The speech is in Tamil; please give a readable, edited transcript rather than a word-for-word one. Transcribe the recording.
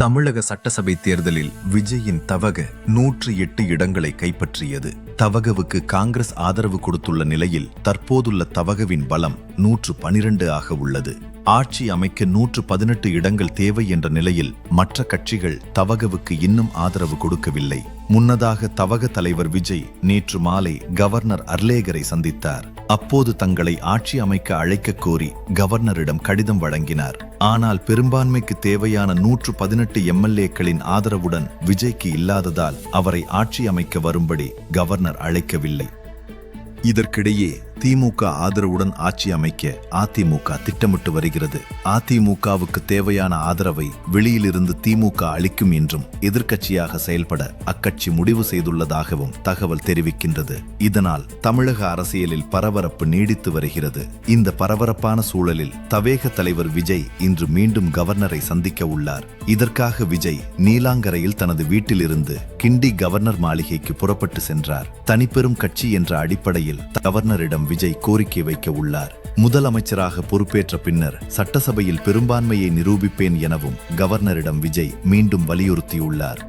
தமிழக சட்டசபை தேர்தலில் விஜயின் தவக 108 இடங்களை கைப்பற்றியது. தவகவுக்கு காங்கிரஸ் ஆதரவு கொடுத்துள்ள நிலையில் தற்போதுள்ள தவகவின் பலம் 112 ஆக உள்ளது. ஆட்சி அமைக்க 118 இடங்கள் தேவை என்ற நிலையில் மற்ற கட்சிகள் தவகவுக்கு இன்னும் ஆதரவு கொடுக்கவில்லை. முன்னதாக தவக தலைவர் விஜய் நேற்று மாலை கவர்னர் அர்லேகரை சந்தித்தார். அப்போது தங்களை ஆட்சி அமைக்க அழைக்க கோரி கவர்னரிடம் கடிதம் வழங்கினார். ஆனால் பெரும்பான்மைக்கு தேவையான 118 எம்எல்ஏக்களின் ஆதரவுடன் விஜய்க்கு இல்லாததால் அவரை ஆட்சி அமைக்க வரும்படி கவர்னர் அழைக்கவில்லை. இதற்கிடையே திமுக ஆதரவுடன் ஆட்சி அமைக்க அதிமுக திட்டமிட்டு வருகிறது. அதிமுகவுக்கு தேவையான ஆதரவை வெளியிலிருந்து திமுக அளிக்கும் என்றும் எதிர்க்கட்சியாக செயல்பட அக்கட்சி முடிவு செய்துள்ளதாகவும் தகவல் தெரிவிக்கின்றது. இதனால் தமிழக அரசியலில் பரபரப்பு நீடித்து வருகிறது. இந்த பரபரப்பான சூழலில் தவேக தலைவர் விஜய் இன்று மீண்டும் கவர்னரை சந்திக்க உள்ளார். இதற்காக விஜய் நீலாங்கரையில் தனது வீட்டிலிருந்து கிண்டி கவர்னர் மாளிகைக்கு புறப்பட்டு சென்றார். தனிப்பெரும் கட்சி என்ற அடிப்படையில் கவர்னரிடம் விஜய் கோரிக்கை வைக்க உள்ளார். முதலமைச்சராக பொறுப்பேற்ற பின்னர் சட்டசபையில் பெரும்பான்மையை நிரூபிப்பேன் எனவும் கவர்னரிடம் விஜய் மீண்டும் வலியுறுத்தியுள்ளார்.